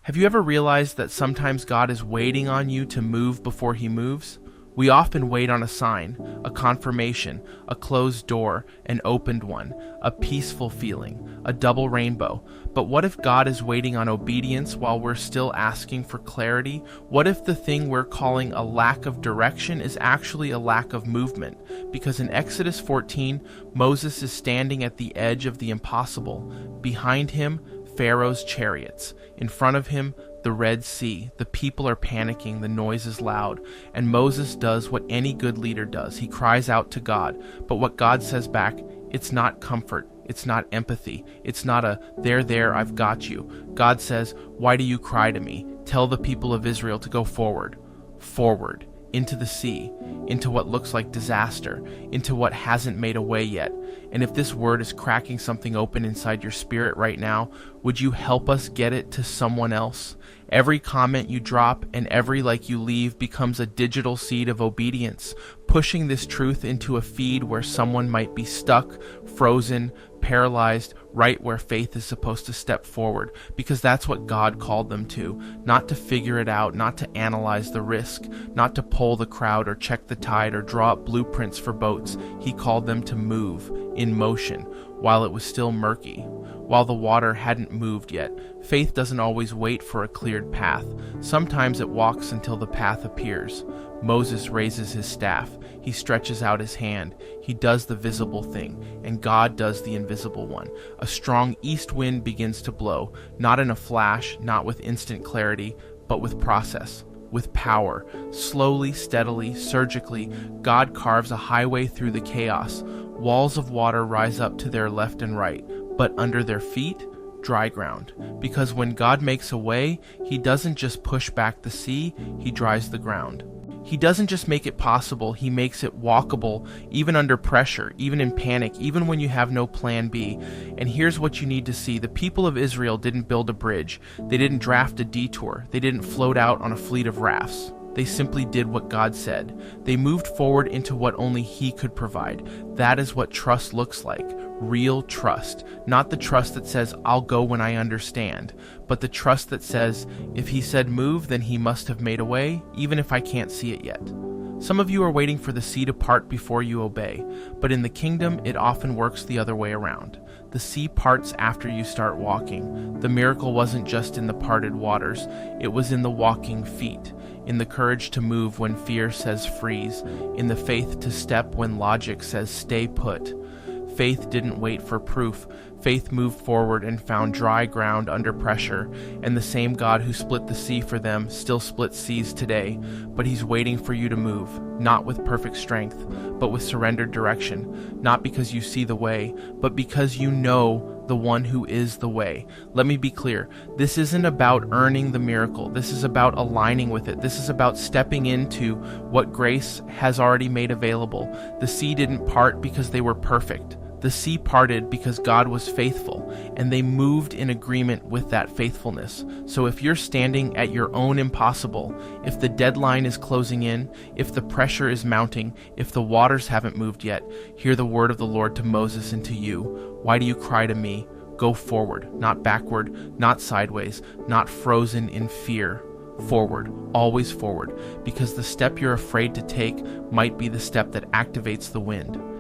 Have you ever realized that sometimes God is waiting on you to move before he moves? We often wait on a sign, a confirmation, a closed door, an opened one, a peaceful feeling, a double rainbow. But what if God is waiting on obedience while we're still asking for clarity? What if the thing we're calling a lack of direction is actually a lack of movement? Because in Exodus 14, Moses is standing at the edge of the impossible. Behind him, Pharaoh's chariots. In front of him, the Red Sea. The people are panicking, the noise is loud, and Moses does what any good leader does. He cries out to God, but what God says back, it's not comfort, it's not empathy, it's not a, there, I've got you. God says, why do you cry to me? Tell the people of Israel to go forward, into the sea, into what looks like disaster, into what hasn't made a way yet. And if this word is cracking something open inside your spirit right now, would you help us get it to someone else? Every comment you drop and every like you leave becomes a digital seed of obedience, pushing this truth into a feed where someone might be stuck, frozen, paralyzed, right where faith is supposed to step forward, because that's what God called them to, not to figure it out, not to analyze the risk, not to poll the crowd or check the tide or draw up blueprints for boats. He called them to move, in motion, while it was still murky, while the water hadn't moved yet. Faith doesn't always wait for a cleared path. Sometimes it walks until the path appears. Moses raises his staff. He stretches out his hand. He does the visible thing, and God does the invisible one. A strong east wind begins to blow, not in a flash, not with instant clarity, but with process, with power. Slowly, steadily, surgically, God carves a highway through the chaos. Walls of water rise up to their left and right, but under their feet, dry ground. Because when God makes a way, he doesn't just push back the sea, he dries the ground. He doesn't just make it possible, he makes it walkable, even under pressure, even in panic, even when you have no plan B. And here's what you need to see. The people of Israel didn't build a bridge. They didn't draft a detour. They didn't float out on a fleet of rafts. They simply did what God said. They moved forward into what only he could provide. That is what trust looks like. Real trust. Not the trust that says, I'll go when I understand, but the trust that says, if he said move, then he must have made a way, even if I can't see it yet. Some of you are waiting for the sea to part before you obey, but in the kingdom, it often works the other way around. The sea parts after you start walking. The miracle wasn't just in the parted waters, it was in the walking feet, in the courage to move when fear says freeze, in the faith to step when logic says stay put. Faith didn't wait for proof. Faith moved forward and found dry ground under pressure, and the same God who split the sea for them still splits seas today. But he's waiting for you to move, not with perfect strength, but with surrendered direction, not because you see the way, but because you know the one who is the way. Let me be clear. This isn't about earning the miracle. This is about aligning with it. This is about stepping into what grace has already made available. The sea didn't part because they were perfect. The sea parted because God was faithful, and they moved in agreement with that faithfulness. So if you're standing at your own impossible, if the deadline is closing in, if the pressure is mounting, if the waters haven't moved yet, hear the word of the Lord to Moses and to you. Why do you cry to me? Go forward, not backward, not sideways, not frozen in fear. Forward, always forward, because the step you're afraid to take might be the step that activates the wind.